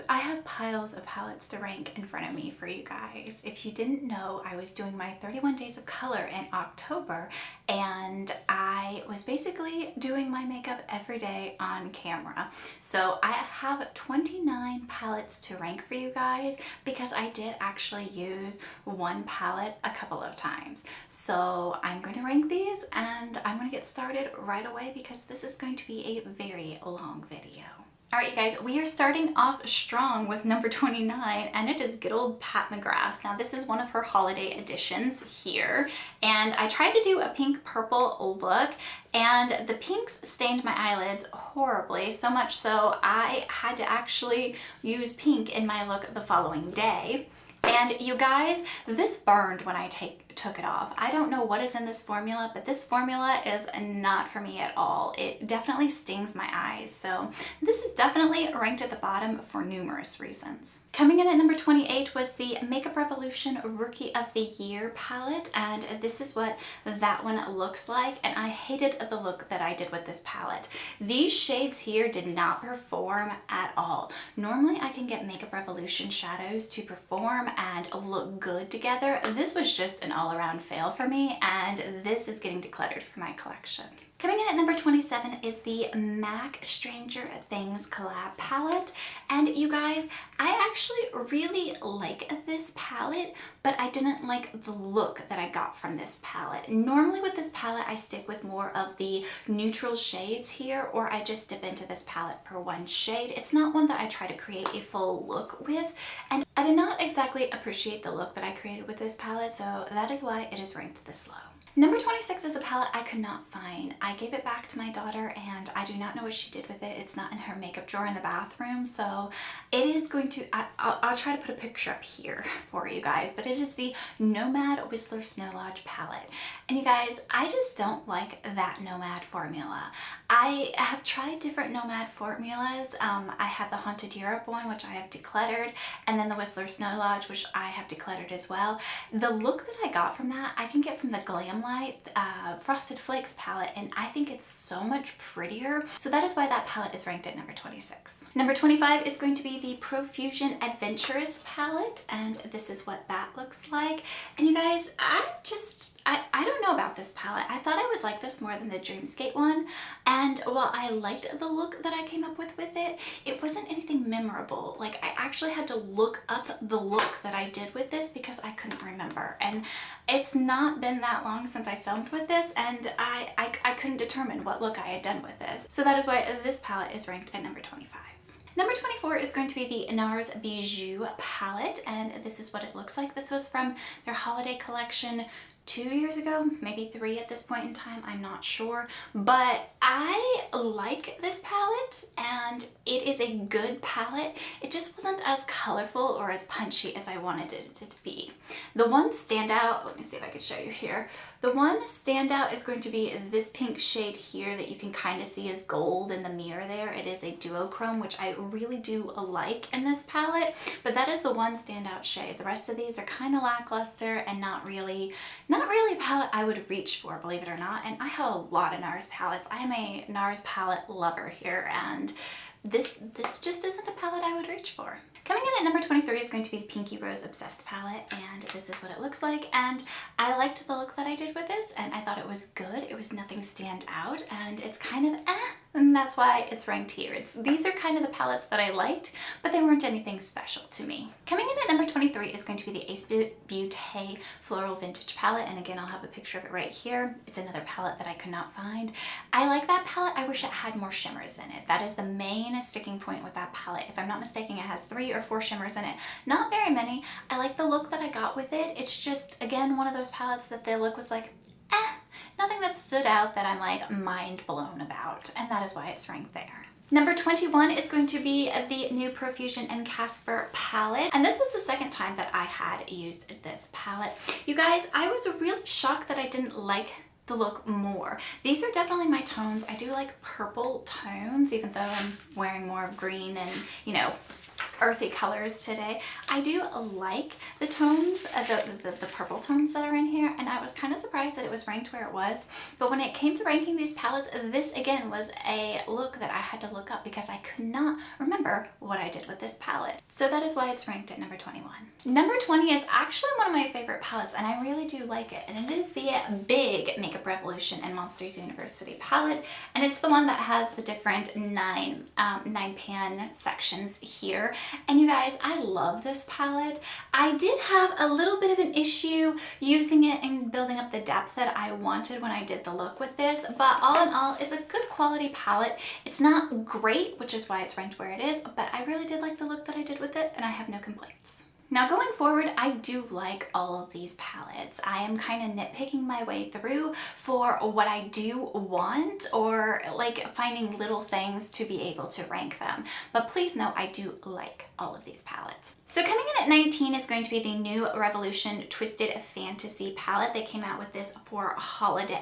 I have piles of palettes to rank in front of me for you guys. If you didn't know, I was doing my 31 days of color in October, and I was basically doing my makeup every day on camera. So I have 29 palettes to rank for you guys because I did actually use one palette a couple of times. So I'm going to rank these and I'm going to get started right away because this is going to be a very long video. Alright you guys, we are starting off strong with number 29, and it is good old Pat McGrath. Now this is one of her holiday editions here, and I tried to do a pink purple look, and the pinks stained my eyelids horribly, so much so I had to actually use pink in my look the following day. And you guys, this burned when I took it off. I don't know what is in this formula, but this formula is not for me at all. It definitely stings my eyes. So this is definitely ranked at the bottom for numerous reasons. Coming in at number 28 was the Makeup Revolution Rookie of the Year palette, and this is what that one looks like, and I hated the look that I did with this palette. These shades here did not perform at all. Normally I can get Makeup Revolution shadows to perform and look good together. This was just an all-around fail for me, and this is getting decluttered for my collection. Coming in at number 27 is the MAC Stranger Things collab palette, and you guys, I actually really like this palette, but I didn't like the look that I got from this palette. Normally with this palette I stick with more of the neutral shades here, or I just dip into this palette for one shade. It's not one that I try to create a full look with, and I did not exactly appreciate the look that I created with this palette, so that is why it is ranked this low. Number 26 is a palette I could not find. I gave it back to my daughter and I do not know what she did with it. It's not in her makeup drawer in the bathroom, so it is going to, I'll try to put a picture up here for you guys, but it is the Nomad Whistler Snow Lodge palette. And you guys, I just don't like that Nomad formula. I have tried different Nomad formulas. I had the Haunted Europe one, which I have decluttered, and then the Whistler Snow Lodge, which I have decluttered as well. The look that I got from that, I can get from the Glam Light Frosted Flakes palette, and I think it's so much prettier. So that is why that palette is ranked at number 26. Number 25 is going to be the Profusion Adventurous palette, and this is what that looks like. And you guys, I don't know about this palette. I thought I would like this more than the Dreamscape one, and while I liked the look that I came up with it, it wasn't anything memorable. Like, I actually had to look up the look that I did with this because I couldn't remember, and it's not been that long since I filmed with this, and I couldn't determine what look I had done with this. So that is why this palette is ranked at number 25. Number 24 is going to be the NARS Bijou palette, and this is what it looks like. This was from their holiday collection 2 years ago, maybe 3 at this point in time, I'm not sure, but I like this palette and it is a good palette. It just wasn't as colorful or as punchy as I wanted it to be. The one standout, let me see if I could show you here. The one standout is going to be this pink shade here that you can kind of see as gold in the mirror there. It is a duochrome, which I really do like in this palette, but that is the one standout shade. The rest of these are kind of lackluster and not really a palette I would reach for, believe it or not. And I have a lot of NARS palettes. I am a NARS palette lover here, and this just isn't a palette I would reach for. Coming in at number 23 is going to be the Pinky Rose Obsessed palette, and this is what it looks like. And I liked the look that I did with this, and I thought it was good. It was nothing stand out, and it's kind of and that's why it's ranked here. These are kind of the palettes that I liked, but they weren't anything special to me. Coming in at number 23 is going to be the Ace Beaute Floral Vintage palette, and again, I'll have a picture of it right here. It's another palette that I could not find. I like that palette. I wish it had more shimmers in it. That is the main sticking point with that palette. If I'm not mistaken, it has 3 or 4 shimmers in it. Not very many. I like the look that I got with it. It's just, again, one of those palettes that the look was like, nothing that stood out that I'm like mind blown about, and that is why it's ranked there. Number 21 is going to be the new Profusion and Casper palette, and this was the second time that I had used this palette. You guys, I was really shocked that I didn't like the look more. These are definitely my tones. I do like purple tones, even though I'm wearing more of green and, you know, earthy colors today. I do like the tones, the purple tones that are in here, and I was kind of surprised that it was ranked where it was. But when it came to ranking these palettes, this again was a look that I had to look up because I could not remember what I did with this palette. So that is why it's ranked at number 21. Number 20 is actually one of my favorite palettes, and I really do like it. And it is the Big Makeup Revolution and Monsters University palette, and it's the one that has the different nine pan sections here. And you guys, I love this palette. I did have a little bit of an issue using it and building up the depth that I wanted when I did the look with this, but all in all, it's a good quality palette. It's not great, which is why it's ranked where it is, but I really did like the look that I did with it, and I have no complaints. Now going forward, I do like all of these palettes. I am kind of nitpicking my way through for what I do want, or like finding little things to be able to rank them. But please know I do like all of these palettes. So coming in at 19 is going to be the new Revolution Twisted Fantasy palette. They came out with this for Halloween,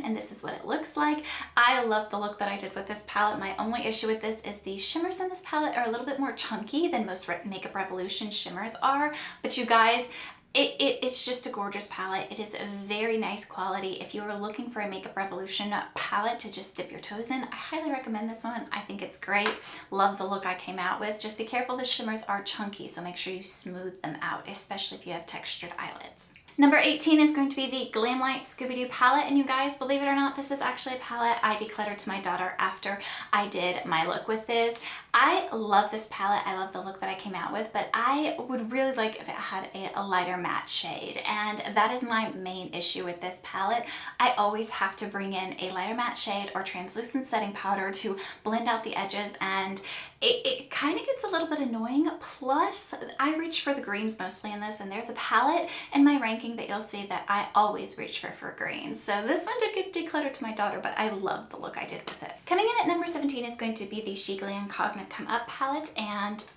and this is what it looks like. I love the look that I did with this palette. My only issue with this is the shimmers in this palette are a little bit more chunky than most Makeup Revolution shimmers are, but you guys, it's just a gorgeous palette. It is a very nice quality. If you are looking for a Makeup Revolution palette to just dip your toes in, I highly recommend this one. I think it's great. Love the look I came out with. Just be careful, the shimmers are chunky, so make sure you smooth them out, especially if you have textured eyelids. Number 18 is going to be the Glamlight Scooby-Doo palette, and you guys, believe it or not, this is actually a palette I decluttered to my daughter after I did my look with this. I love this palette. I love the look that I came out with, but I would really like if it had a lighter matte shade, and that is my main issue with this palette. I always have to bring in a lighter matte shade or translucent setting powder to blend out the edges, and it kind of gets a little bit annoying. Plus, I reach for the greens mostly in this, and there's a palette in my ranking that you'll see that I always reach for greens. So this one did get decluttered to my daughter, but I love the look I did with it. Coming in at number 17 is going to be the She Glam Cosmic Come Up palette, and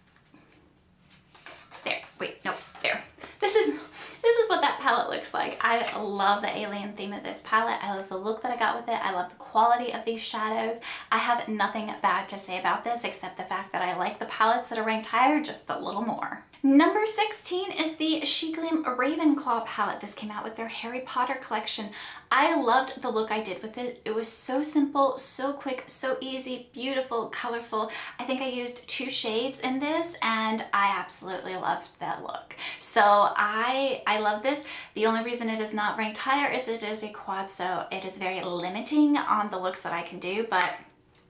there, wait, nope, there. This is what that palette looks like. I love the alien theme of this palette. I love the look that I got with it. I love the quality of these shadows. I have nothing bad to say about this except the fact that I like the palettes that are ranked higher just a little more. Number 16 is the She Glam Ravenclaw palette. This came out with their Harry Potter collection. I loved the look I did with it. It was so simple, so quick, so easy, beautiful, colorful. I think I used 2 shades in this, and I absolutely loved that look. So I love this. The only reason it is not ranked higher is it is a quad, so it is very limiting on the looks that I can do, but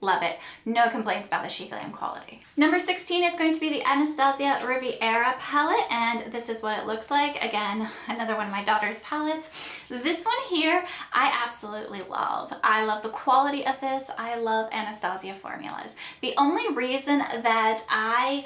love it. No complaints about the She Glam quality. Number 16 is going to be the Anastasia Riviera palette, and this is what it looks like. Again, another one of my daughter's palettes. This one here, I absolutely love. I love the quality of this. I love Anastasia formulas. The only reason that I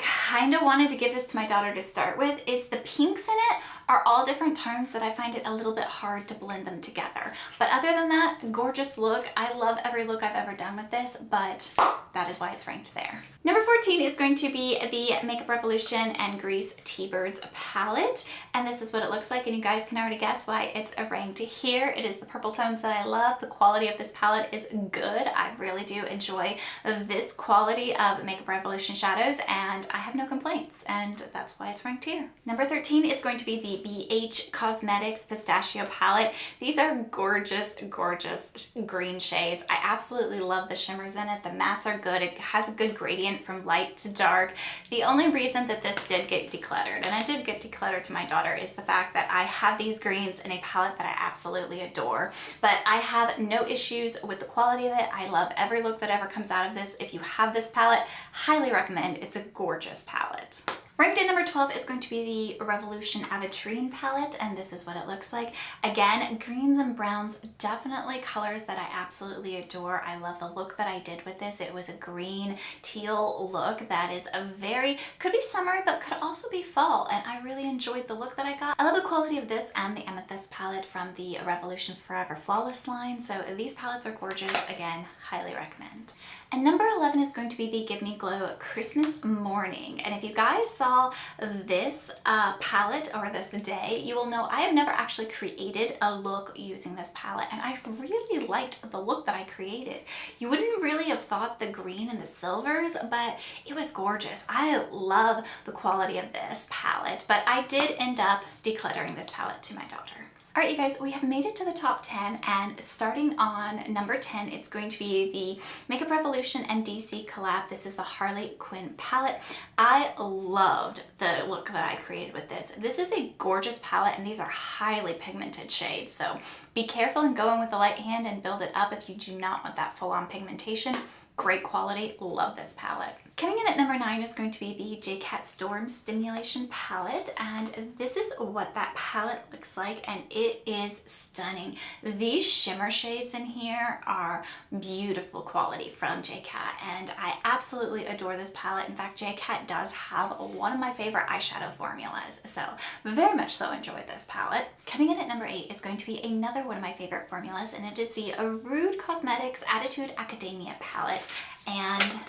kind of wanted to give this to my daughter to start with is the pinks in it are all different tones that I find it a little bit hard to blend them together. But other than that, gorgeous look. I love every look I've ever done with this, but that is why it's ranked there. Number 14 is going to be the Makeup Revolution and Grease Tbirds palette, and this is what it looks like, and you guys can already guess why it's ranked here. It is the purple tones that I love. The quality of this palette is good. I really do enjoy this quality of Makeup Revolution shadows, and I have no complaints, and that's why it's ranked here. Number 13 is going to be the BH Cosmetics Pistacchio palette. These are gorgeous, gorgeous green shades. I absolutely love the shimmers in it. The mattes are good. It has a good gradient from light to dark. The only reason that this did get decluttered, and it did get decluttered to my daughter, is the fact that I have these greens in a palette that I absolutely adore. But I have no issues with the quality of it. I love every look that ever comes out of this. If you have this palette, highly recommend. It's a gorgeous palette. Ranked at number 12 is going to be the Revolution Aventurine palette, and this is what it looks like. Again, greens and browns, definitely colors that I absolutely adore. I love the look that I did with this. It was a green teal look that is a very, could be summery, but could also be fall, and I really enjoyed the look that I got. I love the quality of this and the Amethyst palette from the Revolution Forever Flawless line, so these palettes are gorgeous. Again, highly recommend. And number 11 is going to be the Give Me Glow Christmas Morning, and if you guys saw saw this palette or this day, you will know I have never actually created a look using this palette, and I really liked the look that I created. You wouldn't really have thought the green and the silvers, but it was gorgeous. I love the quality of this palette, but I did end up decluttering this palette to my daughter. All right, you guys, we have made it to the top 10, and starting on number 10, it's going to be the Makeup Revolution and DC collab. This is the Harley Quinn palette. I loved the look that I created with this. This is a gorgeous palette, and these are highly pigmented shades, so be careful and go in with a light hand and build it up if you do not want that full-on pigmentation. Great quality, love this palette. Coming in at number 9 is going to be the JCat Storm Stimulation palette, and this is what that palette looks like, and it is stunning. These shimmer shades in here are beautiful quality from JCat, and I absolutely adore this palette. In fact, JCat does have one of my favorite eyeshadow formulas, so very much so enjoyed this palette. Coming in at number 8 is going to be another one of my favorite formulas, and it is the Rude Cosmetics Attitude Academia palette, and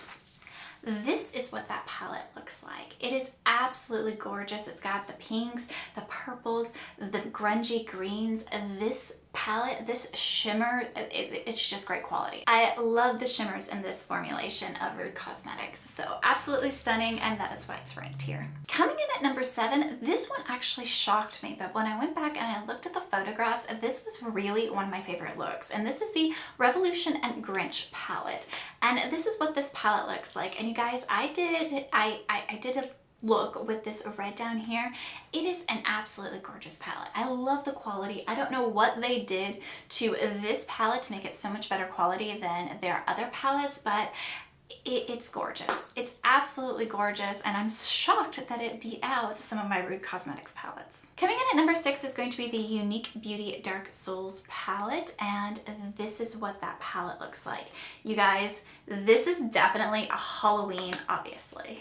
this is what that palette looks like. It is absolutely gorgeous. It's got the pinks, the purples, the grungy greens. This palette, this shimmer, it's just great quality. I love the shimmers in this formulation of Rude Cosmetics, so absolutely stunning, and that is why it's ranked here. Coming in at number 7, this one actually shocked me, but when I went back and I looked at the photographs, this was really one of my favorite looks, and this is the Revolution and Grinch palette, and this is what this palette looks like. And you guys, I did a look with this red down here. It is an absolutely gorgeous palette. I love the quality. I don't know what they did to this palette to make it so much better quality than their other palettes, but it's gorgeous. It's absolutely gorgeous, and I'm shocked that it beat out some of my Rude Cosmetics palettes. Coming in at number 6 is going to be the Eunique Beauty Dark Souls palette, and this is what that palette looks like. You guys, this is definitely a Halloween, obviously.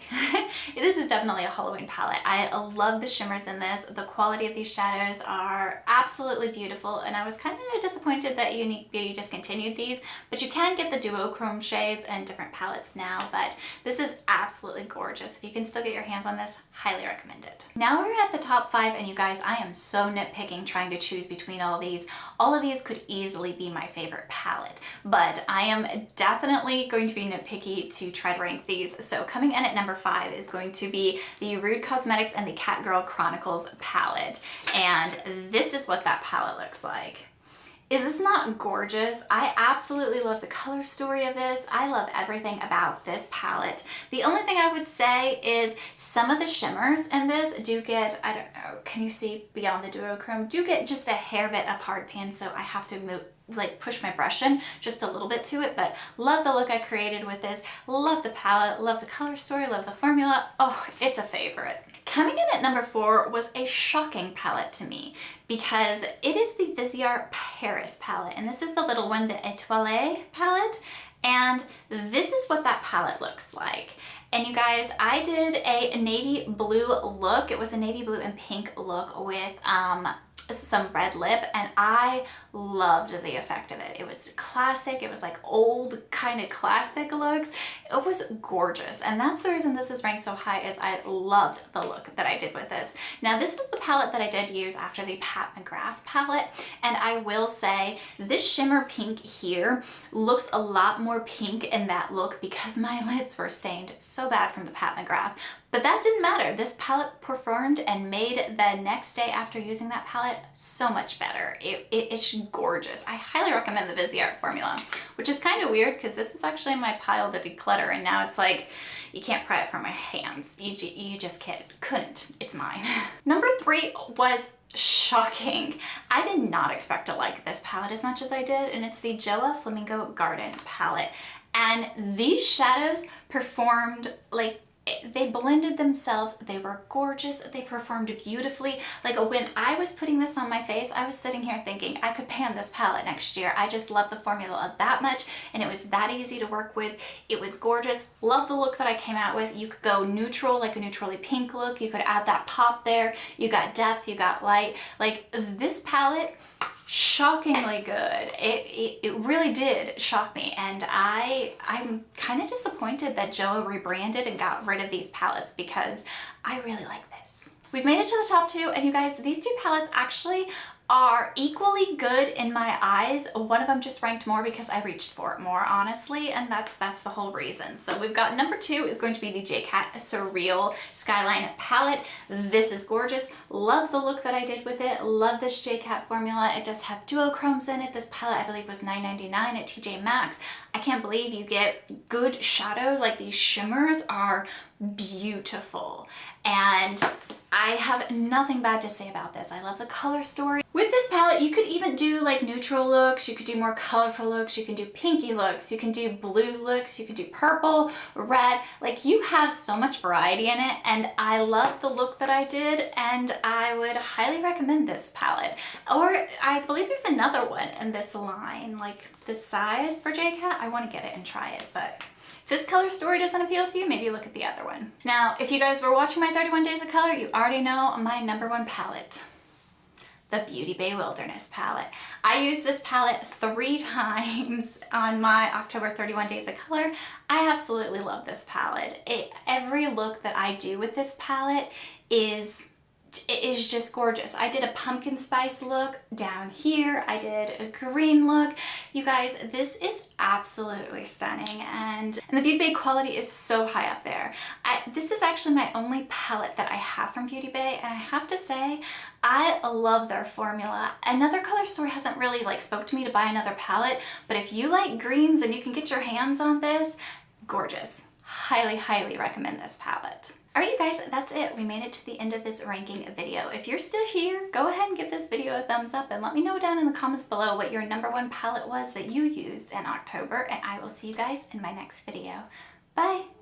This is definitely a Halloween palette. I love the shimmers in this. The quality of these shadows are absolutely beautiful, and I was kind of disappointed that Eunique Beauty discontinued these, but you can get the duochrome shades and different palettes now, but this is absolutely gorgeous. If you can still get your hands on this, highly recommend it. Now we're at the top 5, and you guys, I am so nitpicking trying to choose between all of these. All of these could easily be my favorite palette, but I am definitely going to be nitpicky to try to rank these. So coming in at number 5 is going to be the Rude Cosmetics and the Catgirl Chronicles palette, and this is what that palette looks like. Is this not gorgeous? I absolutely love the color story of this. I love everything about this palette. The only thing I would say is some of the shimmers in this do get, I don't know, can you see beyond the duochrome, do get just a hair bit of hard pan, so I have to move, like push my brush in just a little bit to it, but love the look I created with this. Love the palette, love the color story, love the formula. Oh, it's a favorite. Coming in at number 4 was a shocking palette to me because it is the Viseart Paris palette, and this is the little one, the Étoile palette, and this is what that palette looks like. And you guys, I did a navy blue look. It was a navy blue and pink look with some red lip, and I loved the effect of it. It was classic. It was like old kind of classic looks. It was gorgeous, and that's the reason this is ranked so high, is I loved the look that I did with this. Now, this was the palette that I did use after the Pat McGrath palette, and I will say this shimmer pink here looks a lot more pink in that look because my lids were stained so bad from the Pat McGrath. But that didn't matter. This palette performed and made the next day after using that palette so much better. It's gorgeous. I highly recommend the Viseart formula, which is kind of weird because this was actually in my pile to declutter, and now it's like, you can't pry it from my hands. You just couldn't. It's mine. Number 3 was shocking. I did not expect to like this palette as much as I did, and it's the Joa Flamingo Garden palette. And these shadows performed like, they blended themselves. They were gorgeous. They performed beautifully. Like when I was putting this on my face, I was sitting here thinking I could pan this palette next year. I just love the formula that much, and it was that easy to work with. It was gorgeous. Love the look that I came out with. You could go neutral, like a neutrally pink look. You could add that pop there. You got depth, you got light. Like this palette, shockingly good. It really did shock me, and I'm kind of disappointed that JoA rebranded and got rid of these palettes because I really like this. We've made it to the top 2, and you guys, these 2 palettes actually are equally good in my eyes. One of them just ranked more because I reached for it more, honestly, and that's the whole reason. So we've got number 2 is going to be the JCat Surreal Skyline palette. This is gorgeous. Love the look that I did with it. Love this JCat formula. It does have duochromes in it. This palette, I believe, was $9.99 at TJ Maxx. I can't believe you get good shadows. Like, these shimmers are beautiful, and I have nothing bad to say about this. I love the color story. With this palette, you could even do like neutral looks, you could do more colorful looks, you can do pinky looks, you can do blue looks, you can do purple, red. Like, you have so much variety in it, and I love the look that I did, and I would highly recommend this palette. Or I believe there's another one in this line, like this size for JCat. I want to get it and try it, but if this color story doesn't appeal to you, maybe look at the other one. Now, if you guys were watching my 31 Days of Color, you already know my number 1 palette, the Beauty Bay Wilderness palette. I used this palette 3 times on my October 31 Days of Color. I absolutely love this palette. Every look that I do with this palette is just gorgeous. I did a pumpkin spice look down here. I did a green look. You guys, this is absolutely stunning, and the Beauty Bay quality is so high up there. This is actually my only palette that I have from Beauty Bay, and I have to say, I love their formula. Another color store hasn't really like spoke to me to buy another palette, but if you like greens and you can get your hands on this, gorgeous. Highly, highly recommend this palette. Alright, you guys, that's it. We made it to the end of this ranking video. If you're still here, go ahead and give this video a thumbs up and let me know down in the comments below what your number 1 palette was that you used in October, and I will see you guys in my next video. Bye!